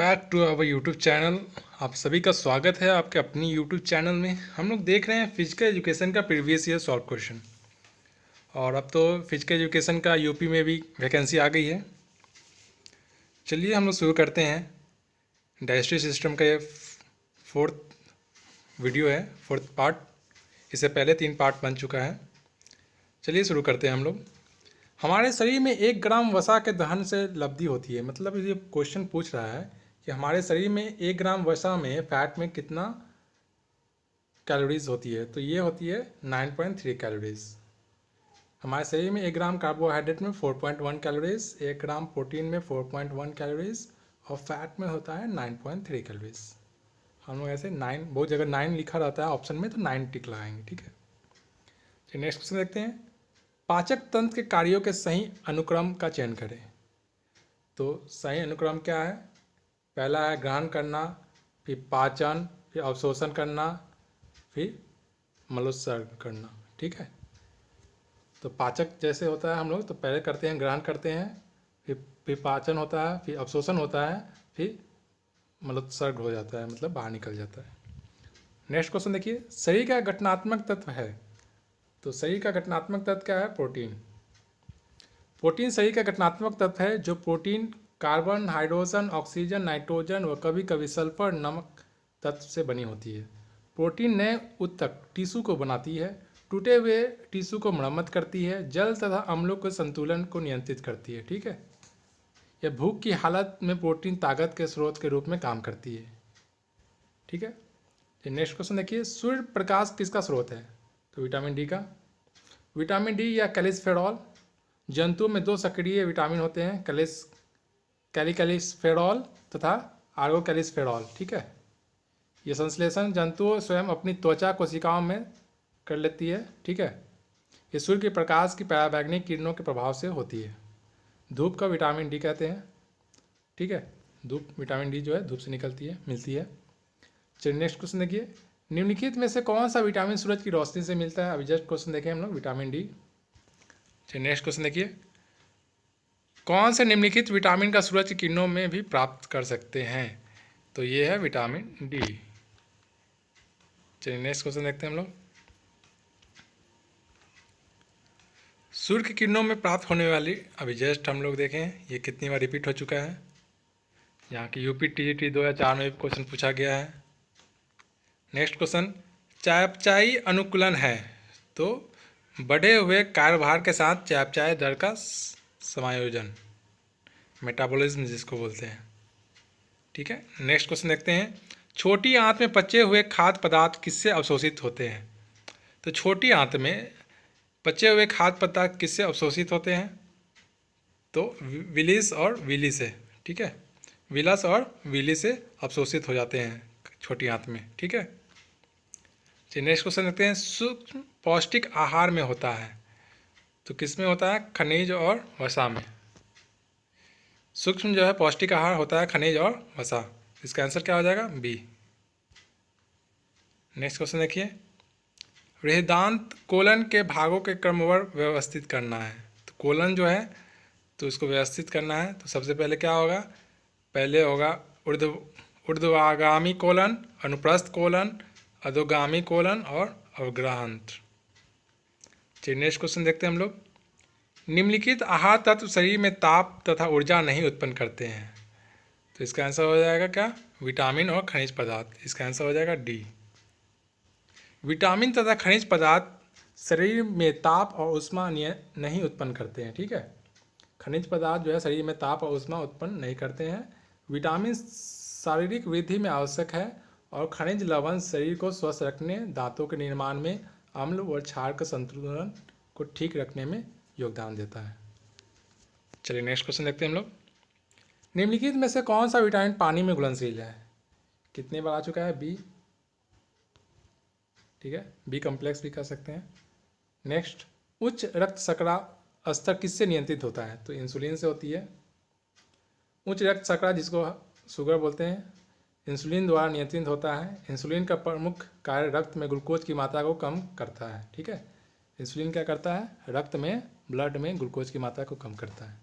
Back to our YouTube channel. आप सभी का स्वागत है आपके अपनी यूट्यूब चैनल में। हम लोग देख रहे हैं फिजिकल एजुकेशन का प्रीवियस ईयर सॉल्व क्वेश्चन। और अब तो फिजिकल एजुकेशन का यूपी में भी वैकेंसी आ गई है। चलिए हम लोग शुरू करते हैं। डाइजेस्टिव सिस्टम का ये फोर्थ वीडियो है, फोर्थ पार्ट। इससे पहले 3 पार्ट बन चुका है। चलिए शुरू करते हैं हम लोग। हमारे शरीर में 1 ग्राम वसा के दहन से लब्धि होती है। मतलब ये क्वेश्चन पूछ रहा है कि हमारे शरीर में 1 ग्राम वसा में फैट में कितना कैलोरीज होती है। तो ये होती है 9.3 कैलोरीज। हमारे शरीर में 1 ग्राम कार्बोहाइड्रेट में 4.1 कैलोरीज, 1 ग्राम प्रोटीन में 4.1 कैलोरीज और फैट में होता है 9.3 कैलोरीज। हम लोग ऐसे 9, बहुत जगह 9 लिखा रहता है ऑप्शन में, तो 9 टिक लगाएंगे। ठीक है, चलिए नेक्स्ट क्वेश्चन देखते हैं। पाचक तंत्र के कार्यों के सही अनुक्रम का चयन करें। तो सही अनुक्रम क्या है? पहला है ग्रहण करना, फिर पाचन, फिर अवशोषण करना, फिर मलोत्सर्ग करना। ठीक है, तो पाचक जैसे होता है हम लोग तो पहले करते हैं ग्रहण करते हैं, फिर पाचन होता है, फिर अवशोषण होता है, फिर मलोत्सर्ग हो जाता है, मतलब बाहर निकल जाता है। नेक्स्ट क्वेश्चन देखिए, शरीर का गठनात्मक तत्व है। तो शरीर का गठनात्मक तत्व क्या है? प्रोटीन। प्रोटीन शरीर का गठनात्मक तत्व है जो protein carbon, hydrogen, oxygen, nitrogen व कभी कभी सल्फर, नमक तत्व से बनी होती है। प्रोटीन नए उत्तक टिश्यू को बनाती है, टूटे हुए टिश्यू को मरम्मत करती है, जल तथा अम्लों के संतुलन को नियंत्रित करती है। ठीक है, यह भूख की हालत में प्रोटीन ताकत के स्रोत के रूप में काम करती है। ठीक है, नेक्स्ट क्वेश्चन देखिए, सूर्य प्रकाश किसका स्रोत है? तो विटामिन डी का। विटामिन डी या कैल्सिफेरॉल। जंतुओं में 2 सक्रिय विटामिन होते हैं, कैलिकैलिसफेरॉल तथा आर्गोकैलिसफेरॉल। ठीक है, यह संश्लेषण जंतुओं स्वयं अपनी त्वचा कोशिकाओं में कर लेती है। ठीक है, ये सूर्य के प्रकाश की पराबैंगनी किरणों के प्रभाव से होती है। धूप का विटामिन डी कहते हैं। ठीक है, धूप विटामिन डी जो है धूप से मिलती है। चलिए नेक्स्ट क्वेश्चन देखिए, निम्नलिखित में से कौन सा विटामिन सूरज की रोशनी से मिलता है? अभी जस्ट क्वेश्चन देखें हम लोग, विटामिन डी। चलिए नेक्स्ट क्वेश्चन देखिए, कौन से निम्नलिखित विटामिन का सूरज की किरणों में भी प्राप्त कर सकते हैं? तो ये है विटामिन डी। चलिए नेक्स्ट क्वेश्चन देखते हैं हम लोग, सूर्य की किरणों में प्राप्त होने वाली, अभी जस्ट हम लोग देखें ये कितनी बार रिपीट हो चुका है। यहाँ की यूपी टीजीटी 2004 में भी क्वेश्चन पूछा गया है। नेक्स्ट क्वेश्चन, चयापचयी अनुकूलन है। तो बढ़े हुए कार्यभार के साथ चयापचय दर का समायोजन, मेटाबॉलिज्म जिसको बोलते हैं। ठीक है, नेक्स्ट क्वेश्चन देखते हैं, छोटी आंत में पचे हुए खाद्य पदार्थ किससे अवशोषित होते हैं? तो छोटी आंत में पचे हुए खाद्य पदार्थ किससे अवशोषित होते हैं? तो विलिस और विली से। ठीक है, विलस और विली से अवशोषित हो जाते हैं छोटी आंत में। ठीक है, चलिए नेक्स्ट क्वेश्चन देखते हैं, सूक्ष्म पौष्टिक आहार में होता है। तो किस में होता है? खनिज और वसा में। सूक्ष्म जो है पौष्टिक आहार होता है खनिज और वसा। इसका आंसर क्या हो जाएगा? बी। नेक्स्ट क्वेश्चन देखिए, बृहदान्त्र कोलन के भागों के क्रमवार व्यवस्थित करना है। तो कोलन जो है तो इसको व्यवस्थित करना है। तो सबसे पहले क्या होगा? पहले होगा ऊर्ध्वगामी कोलन, अनुप्रस्थ कोलन, अधोगामी कोलन और अवग्रहांत्र। चलिए नेक्स्ट क्वेश्चन देखते हैं हम लोग, निम्नलिखित आहार तत्व शरीर में ताप तथा ऊर्जा नहीं उत्पन्न करते हैं। तो इसका आंसर हो जाएगा क्या? विटामिन और खनिज पदार्थ। इसका आंसर हो जाएगा डी। विटामिन तथा खनिज पदार्थ शरीर में ताप और ऊष्मा नहीं उत्पन्न करते हैं। ठीक है, खनिज पदार्थ जो है शरीर में ताप और ऊष्मा उत्पन्न नहीं करते हैं। विटामिन शारीरिक वृद्धि में आवश्यक है और खनिज लवण शरीर को स्वस्थ रखने, दांतों के निर्माण में, अम्ल और क्षार का संतुलन को ठीक रखने में योगदान देता है। चलिए नेक्स्ट क्वेश्चन देखते हैं हम लोग, निम्नलिखित में से कौन सा विटामिन पानी में घुलनशील है? कितने बार आ चुका है? बी। ठीक है, बी कम्प्लेक्स भी कर सकते हैं। नेक्स्ट, उच्च रक्त शर्करा स्तर किससे नियंत्रित होता है? तो इंसुलिन से होती है। उच्च रक्त शर्करा जिसको शुगर बोलते हैं, इंसुलिन द्वारा नियंत्रित होता है। इंसुलिन का प्रमुख कार्य रक्त में ग्लूकोज की मात्रा को कम करता है। ठीक है, इंसुलिन क्या करता है? रक्त में, ब्लड में ग्लूकोज की मात्रा को कम करता है,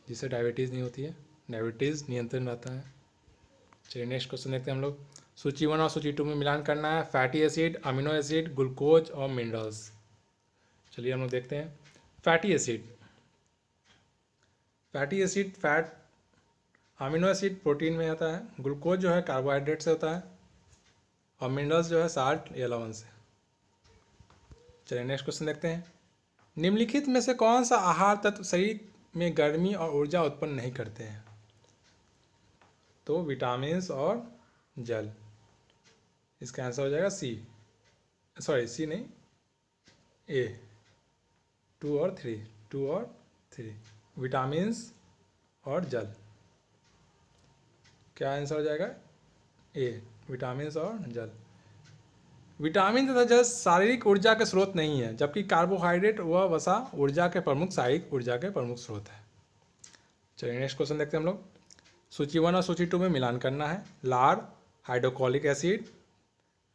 जिससे डायबिटीज़ नहीं होती है, डायबिटीज़ नियंत्रण रहता है। चलिए नेक्स्ट क्वेश्चन देखते हैं हम लोग। सूची 1 और सूची 2 में मिलान करना है fatty acid, amino acid, glucose और मिनरल्स। चलिए हम लोग देखते हैं। Fatty acid, fatty acid fat, amino acid protein में आता है, ग्लूकोज जो है कार्बोहाइड्रेट से होता है, और मिनरल्स जो है साल्ट या लवण से। चलिए नेक्स्ट क्वेश्चन देखते हैं। निम्नलिखित में से कौन सा आहार तत्व शरीर में गर्मी और ऊर्जा उत्पन्न नहीं करते हैं? तो विटामिन और जल। इसका आंसर हो जाएगा सी, सॉरी सी नहीं, ए। 2 और 3 विटामिन और जल। क्या आंसर हो जाएगा? ए, विटामिन और जल। विटामिन तथा जल शारीरिक ऊर्जा के स्रोत नहीं है, जबकि कार्बोहाइड्रेट व वसा ऊर्जा के प्रमुख शारीरिक ऊर्जा के प्रमुख स्रोत है। चलिए नेक्स्ट क्वेश्चन देखते हैं हम लोग। सूची 1 और सूची 2 में मिलान करना है लार, हाइड्रोक्लोरिक एसिड,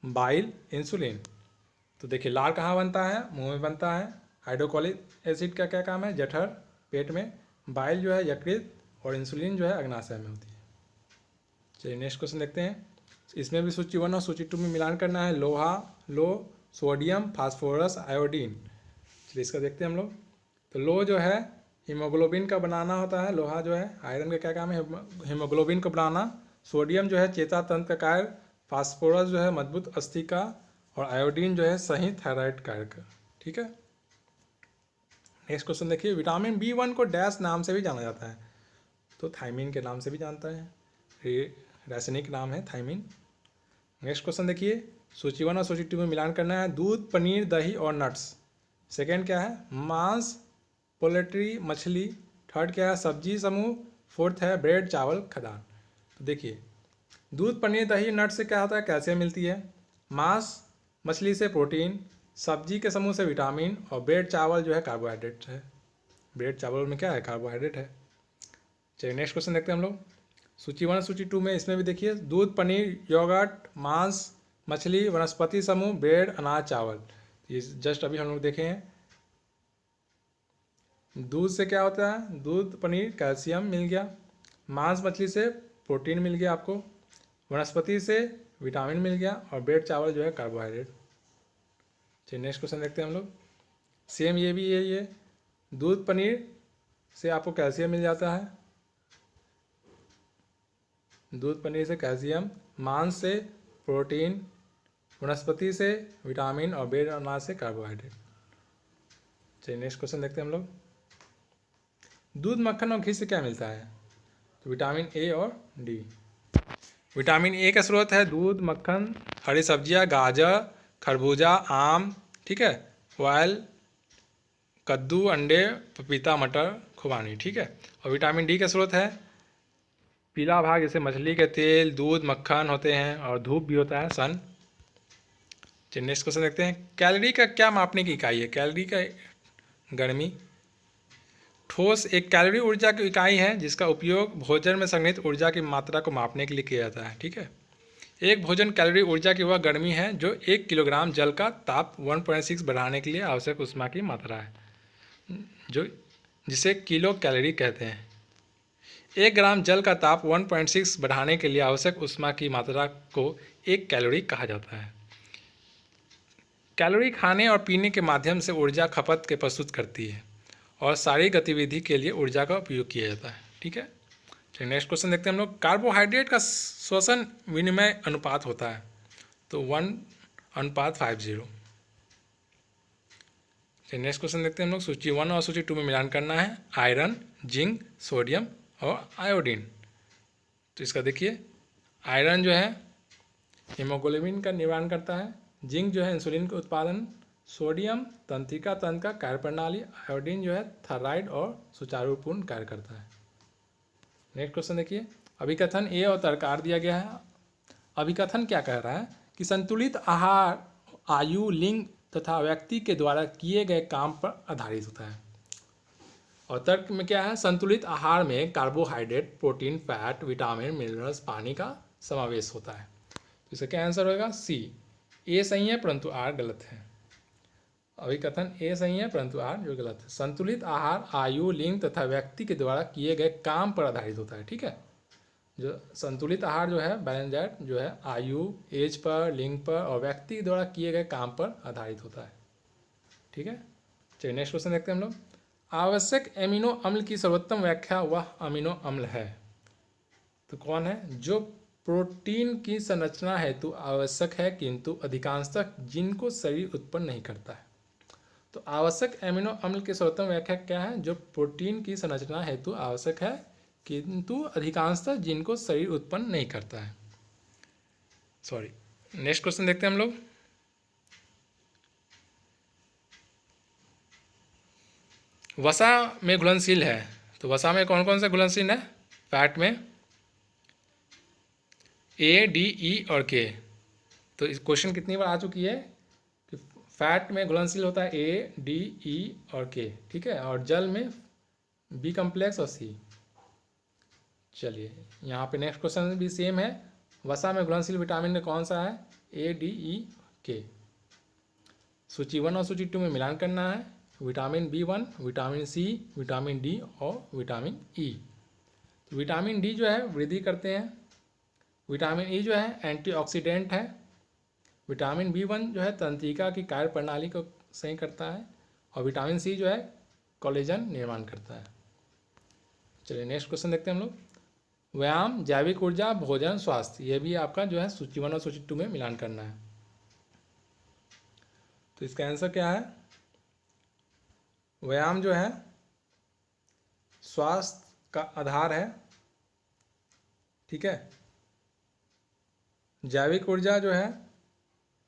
बाइल, इंसुलिन। तो देखिए लार कहाँ बनता है? मुंह में बनता है। हाइड्रोक्लोरिक एसिड का क्या काम है? जठर, पेट में। बाइल जो है यकृत, और इंसुलिन जो है अग्नाशय में होती है। चलिए नेक्स्ट क्वेश्चन देखते हैं। इसमें भी सूची 1 और सूची 2 में मिलान करना है लोहा, लो, सोडियम, फास्फोरस, आयोडीन। चलिए इसका देखते हैं हम लोग। तो लो जो है हीमोग्लोबिन का बनाना होता है, लोहा जो है आयरन का क्या काम है? हीमोग्लोबिन को बनाना। सोडियम जो है चेता तंत्र का कार्य, फास्फोरस जो है मजबूत अस्थि का, और आयोडीन जो है सही थायराइड कार्य का। ठीक है। नेक्स्ट क्वेश्चन देखिए। विटामिन B1 को डैश नाम से भी जाना जाता है, तो थायमिन के नाम से भी जानता है, ये रासायनिक नाम है थायमिन। नेक्स्ट क्वेश्चन देखिए। सूची 1 और सूची 2 में मिलान करना है दूध, पनीर, दही और नट्स। सेकेंड क्या है? मांस, पोल्ट्री, मछली। थर्ड क्या है? सब्जी समूह। फोर्थ है ब्रेड, चावल, खदान। तो देखिए दूध, पनीर, दही, नट्स से क्या होता है? कैल्शियम मिलती है। मांस मछली से प्रोटीन, सब्जी के समूह से विटामिन, और ब्रेड चावल जो है कार्बोहाइड्रेट है। ब्रेड चावल में क्या है? कार्बोहाइड्रेट है। चलिए नेक्स्ट क्वेश्चन देखते हैं हम लोग। सूची 1 सूची 2 में इसमें भी देखिए दूध, पनीर, योगर्ट, मांस, मछली, वनस्पति समूह, ब्रेड, अनाज, चावल। ये जस्ट अभी हम लोग देखे हैं। दूध से क्या होता है? दूध, पनीर, कैल्शियम मिल गया। मांस मछली से प्रोटीन मिल गया आपको। वनस्पति से विटामिन मिल गया, और ब्रेड चावल जो है कार्बोहाइड्रेट। चलिए नेक्स्ट क्वेश्चन देखते हैं हम लोग। सेम ये भी यही है। दूध, पनीर से आपको कैल्शियम मिल जाता है, दूध पनीर से कैल्शियम, मांस से प्रोटीन, वनस्पति से विटामिन, और ब्रेड अनाज से कार्बोहाइड्रेट। चलिए नेक्स्ट क्वेश्चन देखते हैं हम लोग। दूध, मक्खन और घी से क्या मिलता है? तो विटामिन ए और डी। विटामिन ए का स्रोत है दूध, मक्खन, हरी सब्जियां, गाजर, खरबूजा, आम। ठीक है। ऑयल, कद्दू, अंडे, पपीता, मटर, खुबानी। ठीक है। और विटामिन डी का स्रोत है पीला भाग, जैसे मछली के तेल, दूध, मक्खन होते हैं, और धूप भी होता है, सन। चलिए नेक्स्ट क्वेश्चन देखते हैं। कैलोरी का क्या मापने की इकाई है? कैलोरी का गर्मी। ठोस एक कैलोरी ऊर्जा की इकाई है जिसका उपयोग भोजन में संग्रहित ऊर्जा की मात्रा को मापने के लिए किया जाता है। ठीक है। एक भोजन कैलोरी ऊर्जा की वह गर्मी है जो 1 किलोग्राम जल का ताप 1.6 बढ़ाने के लिए आवश्यक ऊष्मा की मात्रा है, जो जिसे किलो कैलोरी कहते हैं। 1 ग्राम जल का ताप 1.6 बढ़ाने के लिए आवश्यक ऊष्मा की मात्रा को 1 कैलोरी कहा जाता है। कैलोरी खाने और पीने के माध्यम से ऊर्जा खपत के प्रस्तुत करती है, और सारी गतिविधि के लिए ऊर्जा का उपयोग किया जाता है। ठीक है। चलिए नेक्स्ट क्वेश्चन देखते हैं हम लोग। कार्बोहाइड्रेट का श्वसन विनिमय अनुपात होता है, तो 1:50। चलिए नेक्स्ट क्वेश्चन देखते हैं हम लोग। सूची 1 और सूची 2 में मिलान करना है आयरन, जिंक, सोडियम और आयोडीन। तो इसका देखिए आयरन जो है हीमोग्लोबिन का निर्माण करता है, जिंक जो है इंसुलिन का उत्पादन, सोडियम तंत्रिका तंत्र का कार्यप्रणाली, आयोडीन जो है थायराइड और सुचारुपूर्ण कार्य करता है। नेक्स्ट क्वेश्चन देखिए। अभिकथन ए और तर्कार दिया गया है। अभिकथन क्या कह रहा है कि संतुलित आहार आयु, लिंग तथा व्यक्ति के द्वारा किए गए काम पर आधारित होता है। और तर्क में क्या है? संतुलित आहार में carbohydrate, protein, fat, vitamin, minerals, पानी का समावेश होता है। तो इसका क्या आंसर होगा? सी। ए सही है परंतु आर गलत है। अभिकथन ए सही है परंतु आर जो गलत है। संतुलित आहार आयु, लिंग तथा व्यक्ति के द्वारा किए गए काम पर आधारित होता है। ठीक है। जो संतुलित आहार जो है बैलेंस डाइट जो है आयु, एज पर, लिंग पर और व्यक्ति द्वारा किए गए काम पर आधारित होता है। ठीक है, चलिए नेक्स्ट क्वेश्चन देखते हैं हम लोग। आवश्यक एमिनो अम्ल की सर्वोत्तम व्याख्या वह अमीनो अम्ल है। तो कौन है? जो प्रोटीन की संरचना हेतु आवश्यक है किंतु अधिकांशतः जिनको शरीर उत्पन्न नहीं करता है। तो आवश्यक एमिनो अम्ल की सर्वोत्तम व्याख्या क्या है? जो प्रोटीन की संरचना हेतु आवश्यक है किंतु अधिकांशतः जिनको शरीर उत्पन्न नहीं करता है। सॉरी, नेक्स्ट क्वेश्चन देखते हैं हम लोग। वसा में घुलनशील है, तो वसा में कौन कौन सा घुलनशील है? फैट में ए, डी, ई और के। तो इस क्वेश्चन कितनी बार आ चुकी है कि फैट में घुलनशील होता है ए, डी, ई और के। ठीक है, और जल में बी कम्प्लेक्स और सी। चलिए यहाँ पे नेक्स्ट क्वेश्चन भी सेम है। वसा में घुलनशील विटामिन में कौन सा है? ए, डी, ई, के। सूची 1 और सूची 2 में मिलान करना है। Vitamin B1, vitamin C, vitamin D और विटामिन ई। तो विटामिन डी जो है वृद्धि करते हैं। विटामिन ई जो है एंटीऑक्सीडेंट है। विटामिन B1 जो है तंत्रिका की कार्य प्रणाली को सही करता है। और विटामिन सी जो है कोलेजन निर्माण करता है। चलिए नेक्स्ट क्वेश्चन देखते हैं हम लोग। व्यायाम, जैविक ऊर्जा, भोजन, स्वास्थ्य, ये भी आपका जो है सूची 1 और सूची 2 में मिलान करना है। तो इसका आंसर क्या है? व्यायाम जो है स्वास्थ्य का आधार है। ठीक है, जैविक ऊर्जा जो है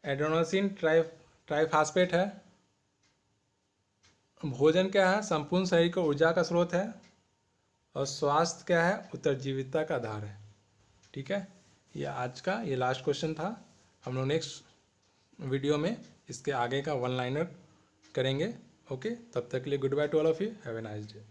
एडेनोसिन ट्राइफॉस्फेट है। भोजन क्या है? संपूर्ण शरीर को ऊर्जा का स्रोत है। और स्वास्थ्य क्या है? उत्तरजीविता का आधार है। ठीक है, ये आज का ये लास्ट क्वेश्चन था। हम लोग नेक्स्ट वीडियो में इसके आगे का वन लाइनर करेंगे। ओके, तब तक के लिए good by two all of you, have a nice day.